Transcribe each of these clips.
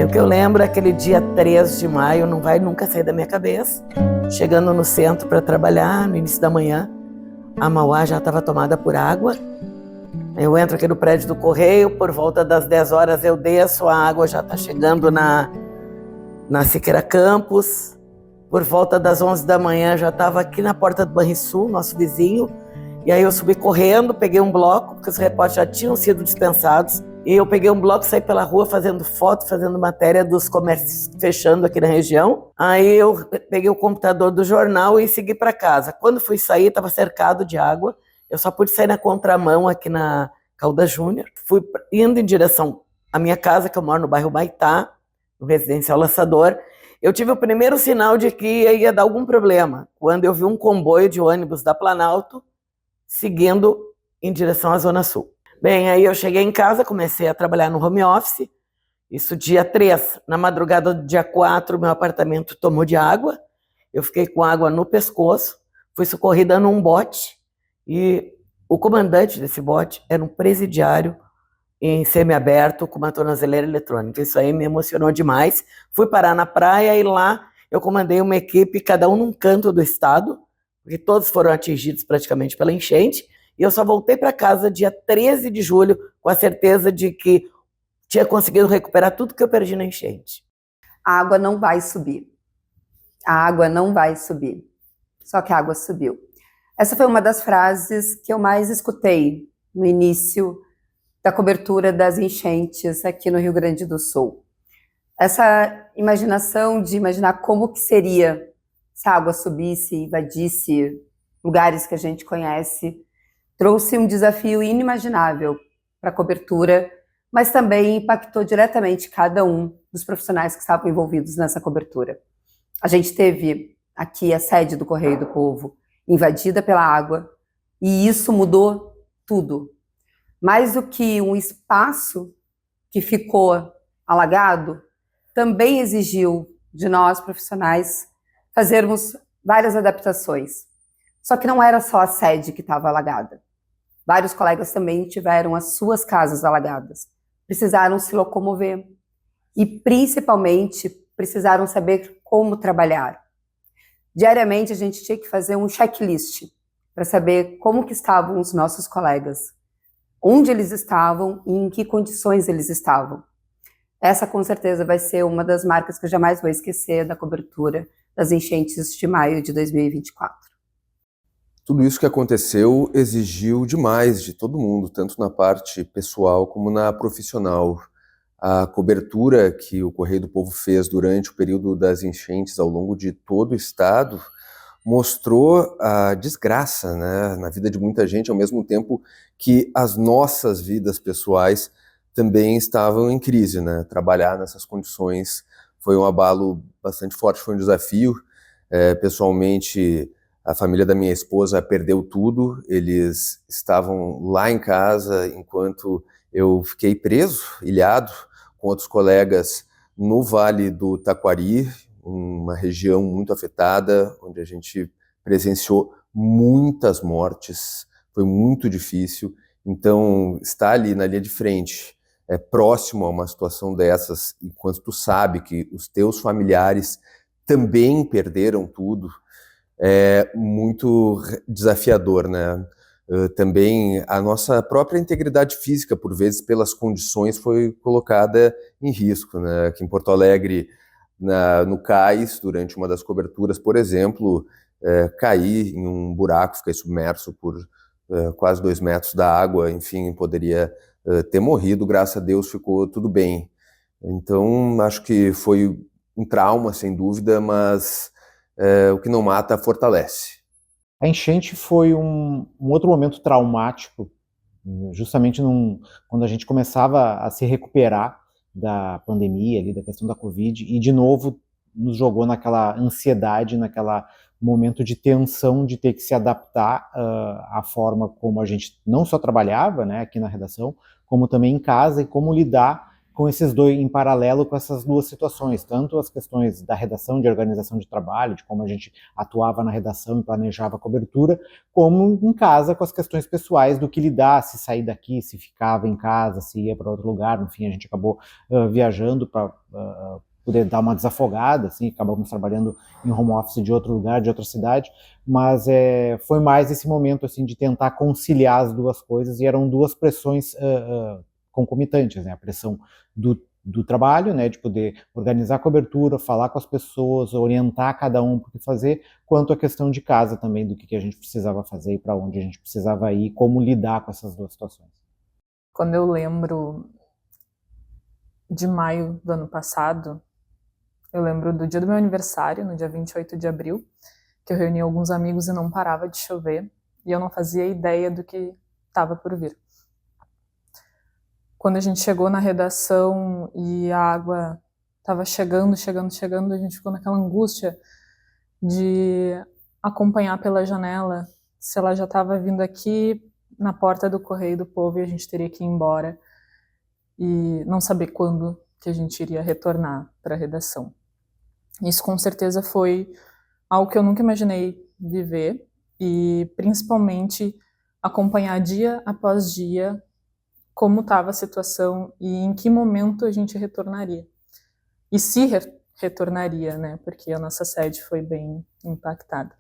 o que eu lembro é aquele dia 3 de maio, não vai nunca sair da minha cabeça. Chegando no centro para trabalhar, no início da manhã, a Mauá já estava tomada por água. Eu entro aqui no prédio do Correio, por volta das 10 horas eu desço, a água já está chegando na Siqueira Campos. Por volta das 11 da manhã já estava aqui na porta do Banrisul, nosso vizinho. E aí eu subi correndo, peguei um bloco, porque os repórteres já tinham sido dispensados. E eu peguei um bloco, saí pela rua fazendo foto, fazendo matéria dos comércios fechando aqui na região. Aí eu peguei o computador do jornal e segui para casa. Quando fui sair, estava cercado de água. Eu só pude sair na contramão aqui na Caldas Júnior. Fui indo em direção à minha casa, que eu moro no bairro Baitá, no Residencial Laçador. Eu tive o primeiro sinal de que ia dar algum problema, quando eu vi um comboio de ônibus da Planalto seguindo em direção à Zona Sul. Bem, aí eu cheguei em casa, comecei a trabalhar no home office, isso dia 3. Na madrugada do dia 4, meu apartamento tomou de água, eu fiquei com água no pescoço, fui socorrida num bote, e o comandante desse bote era um presidiário em semiaberto com uma tornozeleira eletrônica. Isso aí me emocionou demais. Fui parar na praia e lá eu comandei uma equipe, cada um num canto do estado, porque todos foram atingidos praticamente pela enchente, e eu só voltei para casa dia 13 de julho com a certeza de que tinha conseguido recuperar tudo que eu perdi na enchente. A água não vai subir. A água não vai subir. Só que a água subiu. Essa foi uma das frases que eu mais escutei no início da cobertura das enchentes aqui no Rio Grande do Sul. Essa imaginação de imaginar como que seria se a água subisse e invadisse lugares que a gente conhece, trouxe um desafio inimaginável para a cobertura, mas também impactou diretamente cada um dos profissionais que estavam envolvidos nessa cobertura. A gente teve aqui a sede do Correio do Povo invadida pela água, e isso mudou tudo. Mais do que um espaço que ficou alagado, também exigiu de nós, profissionais, fazermos várias adaptações. Só que não era só a sede que estava alagada. Vários colegas também tiveram as suas casas alagadas. Precisaram se locomover. E, principalmente, precisaram saber como trabalhar. Diariamente, a gente tinha que fazer um checklist para saber como que estavam os nossos colegas, onde eles estavam e em que condições eles estavam. Essa, com certeza, vai ser uma das marcas que eu jamais vou esquecer da cobertura das enchentes de maio de 2024. Tudo isso que aconteceu exigiu demais de todo mundo, tanto na parte pessoal como na profissional. A cobertura que o Correio do Povo fez durante o período das enchentes ao longo de todo o estado mostrou a desgraça, né, na vida de muita gente, ao mesmo tempo que as nossas vidas pessoais também estavam em crise, né? Trabalhar nessas condições foi um abalo bastante forte, foi um desafio. Pessoalmente, a família da minha esposa perdeu tudo, eles estavam lá em casa enquanto eu fiquei preso, ilhado, com outros colegas no Vale do Taquari, uma região muito afetada, onde a gente presenciou muitas mortes, foi muito difícil. Então, estar ali na linha de frente, próximo a uma situação dessas, enquanto tu sabe que os teus familiares também perderam tudo, é muito desafiador, né? Também a nossa própria integridade física, por vezes, pelas condições, foi colocada em risco, né? Aqui em Porto Alegre, no cais, durante uma das coberturas, por exemplo, caí em um buraco, fiquei submerso por quase 2 metros da água, enfim, poderia ter morrido, graças a Deus ficou tudo bem. Então, acho que foi um trauma, sem dúvida, mas o que não mata fortalece. A enchente foi um outro momento traumático, justamente quando a gente começava a se recuperar da pandemia, ali, da questão da Covid, e de novo nos jogou naquela ansiedade, naquela momento de tensão de ter que se adaptar à forma como a gente não só trabalhava, né, aqui na redação, como também em casa, e como lidar com esses dois, em paralelo com essas duas situações, tanto as questões da redação, de organização de trabalho, de como a gente atuava na redação e planejava a cobertura, como em casa com as questões pessoais do que lidar, se sair daqui, se ficava em casa, se ia para outro lugar. No fim, a gente acabou viajando para poder dar uma desafogada, assim, acabamos trabalhando em home office de outro lugar, de outra cidade, mas foi mais esse momento assim de tentar conciliar as duas coisas, e eram duas pressões concomitantes, né? A pressão do trabalho, né, de poder organizar a cobertura, falar com as pessoas, orientar cada um para o que fazer, quanto a questão de casa também, do que a gente precisava fazer e para onde a gente precisava ir, como lidar com essas duas situações. Quando eu lembro de maio do ano passado, eu lembro do dia do meu aniversário, no dia 28 de abril, que eu reuni alguns amigos e não parava de chover, e eu não fazia ideia do que estava por vir. Quando a gente chegou na redação e a água estava chegando, a gente ficou naquela angústia de acompanhar pela janela se ela já estava vindo aqui na porta do Correio do Povo e a gente teria que ir embora, e não saber quando que a gente iria retornar para a redação. Isso com certeza foi algo que eu nunca imaginei viver, e principalmente acompanhar dia após dia como estava a situação e em que momento a gente retornaria. E se retornaria, né? Porque a nossa sede foi bem impactada.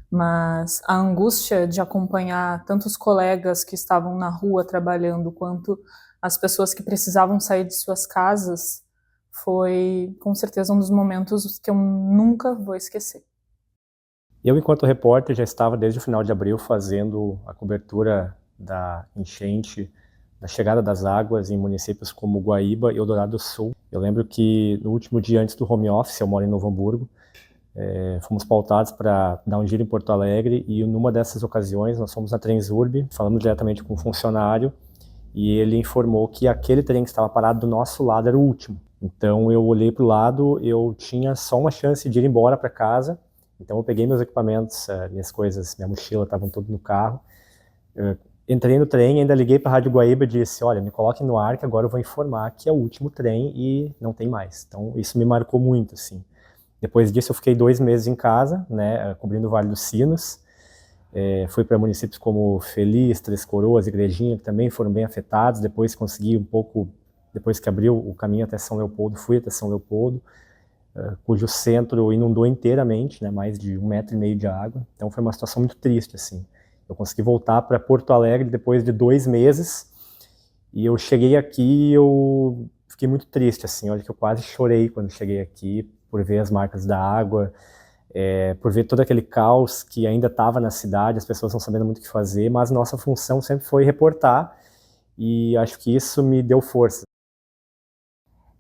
Mas a angústia de acompanhar tanto os colegas que estavam na rua trabalhando, quanto as pessoas que precisavam sair de suas casas, foi com certeza um dos momentos que eu nunca vou esquecer. Eu, enquanto repórter, já estava desde o final de abril fazendo a cobertura da enchente, da chegada das águas em municípios como Guaíba e Eldorado do Sul. Eu lembro que no último dia antes do home office, eu moro em Novo Hamburgo, fomos pautados para dar um giro em Porto Alegre, e numa dessas ocasiões nós fomos na Transurb, falamos diretamente com um funcionário, e ele informou que aquele trem que estava parado do nosso lado era o último. Então eu olhei para o lado, eu tinha só uma chance de ir embora para casa, então eu peguei meus equipamentos, minhas coisas, minha mochila, estavam tudo no carro. Entrei no trem, ainda liguei para a Rádio Guaíba e disse: olha, me coloquem no ar que agora eu vou informar que é o último trem e não tem mais. Então isso me marcou muito, assim. Depois disso eu fiquei 2 meses em casa, né, cobrindo o Vale dos Sinos. Fui para municípios como Feliz, Três Coroas, Igrejinha, que também foram bem afetados. Depois consegui um pouco, depois que abriu o caminho até São Leopoldo, fui até São Leopoldo, cujo centro inundou inteiramente, né, mais de 1,5 metro de água. Então foi uma situação muito triste, assim. Eu consegui voltar para Porto Alegre depois de 2 meses, e eu cheguei aqui e eu fiquei muito triste, assim. Olha que eu quase chorei quando cheguei aqui, por ver as marcas da água, por ver todo aquele caos que ainda estava na cidade, as pessoas não sabendo muito o que fazer, mas nossa função sempre foi reportar, e acho que isso me deu força.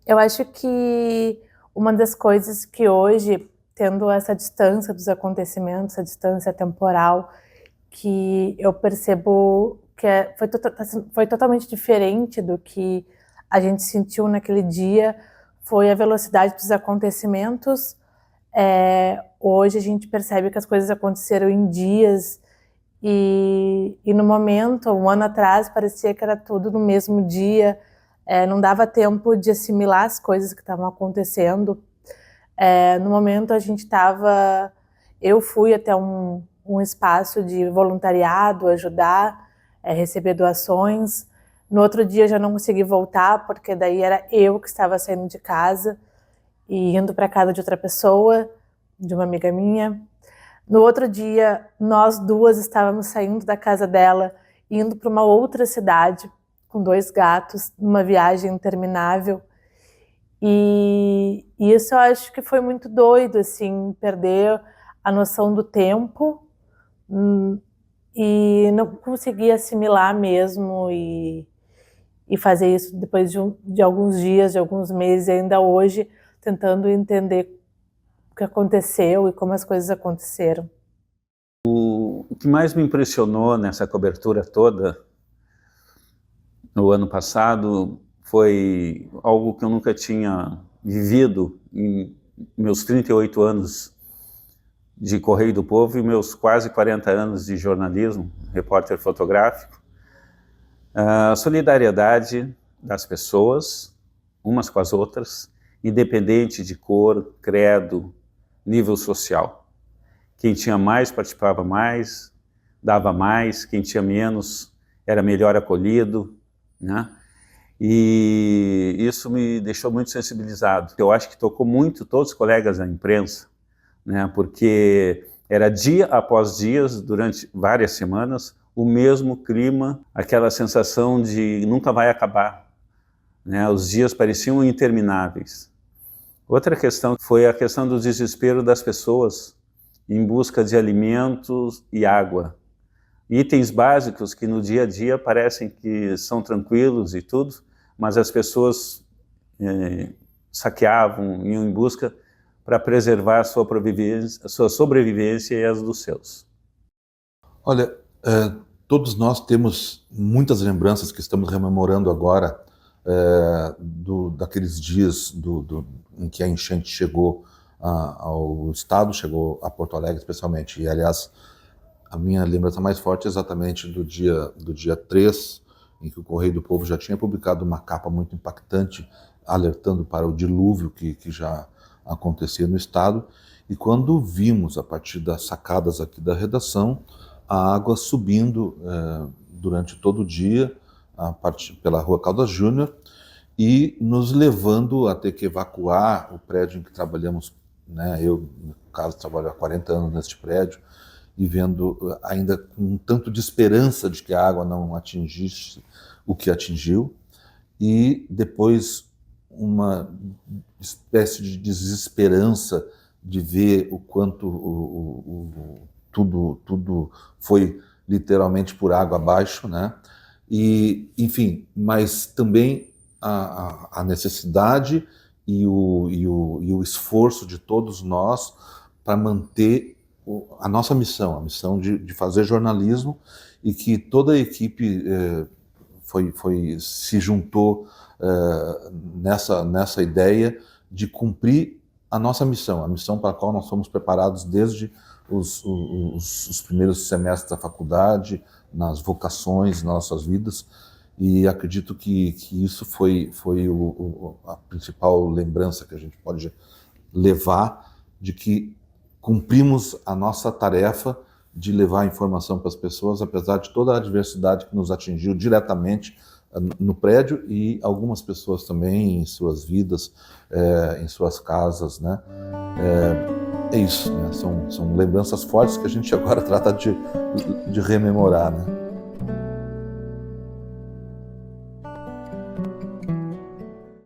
Eu acho que uma das coisas que hoje, tendo essa distância dos acontecimentos, essa distância temporal, que eu percebo que foi totalmente diferente do que a gente sentiu naquele dia, foi a velocidade dos acontecimentos. Hoje a gente percebe que as coisas aconteceram em dias, e no momento, 1 ano atrás, parecia que era tudo no mesmo dia, não dava tempo de assimilar as coisas que estavam acontecendo. No momento eu fui até um espaço de voluntariado, ajudar, receber doações. No outro dia eu já não consegui voltar, porque daí era eu que estava saindo de casa e indo para casa de outra pessoa, de uma amiga minha. No outro dia, nós duas estávamos saindo da casa dela, indo para uma outra cidade, com 2 gatos, numa viagem interminável. E isso eu acho que foi muito doido, assim, perder a noção do tempo, e não consegui assimilar mesmo, e fazer isso depois de alguns dias, de alguns meses, e ainda hoje tentando entender o que aconteceu e como as coisas aconteceram. O que mais me impressionou nessa cobertura toda, no ano passado, foi algo que eu nunca tinha vivido em meus 38 anos de Correio do Povo e meus quase 40 anos de jornalismo, repórter fotográfico. A solidariedade das pessoas, umas com as outras, independente de cor, credo, nível social. Quem tinha mais participava mais, dava mais, quem tinha menos era melhor acolhido, né? E isso me deixou muito sensibilizado. Eu acho que tocou muito todos os colegas da imprensa, né? Porque era dia após dia, durante várias semanas, o mesmo clima, aquela sensação de nunca vai acabar, né? Os dias pareciam intermináveis. Outra questão foi a questão do desespero das pessoas em busca de alimentos e água. Itens básicos que no dia a dia parecem que são tranquilos e tudo, mas as pessoas saqueavam, iam em busca para preservar a sua sobrevivência e as dos seus. Olha, todos nós temos muitas lembranças que estamos rememorando agora daqueles dias em que a enchente chegou ao estado, chegou a Porto Alegre especialmente. E, aliás, a minha lembrança mais forte é exatamente do dia 3, em que o Correio do Povo já tinha publicado uma capa muito impactante, alertando para o dilúvio que já acontecia no estado. E quando vimos, a partir das sacadas aqui da redação, a água subindo durante todo o dia, pela Rua Caldas Júnior, e nos levando a ter que evacuar o prédio em que trabalhamos, né? Eu, no caso, trabalho há 40 anos neste prédio, e vendo ainda com um tanto de esperança de que a água não atingisse o que atingiu, e depois uma espécie de desesperança de ver o quanto tudo foi literalmente por água abaixo, né? E, enfim, mas também a necessidade e o esforço de todos nós para manter a nossa missão, a missão de fazer jornalismo, e que toda a equipe se juntou nessa ideia de cumprir a nossa missão, a missão para a qual nós fomos preparados desde os primeiros semestres da faculdade, nas vocações, nas nossas vidas. E acredito que isso foi a principal lembrança que a gente pode levar, de que cumprimos a nossa tarefa de levar a informação para as pessoas, apesar de toda a adversidade que nos atingiu diretamente no prédio, e algumas pessoas também em suas vidas, em suas casas, né? É isso, né? São lembranças fortes que a gente agora trata de rememorar, né?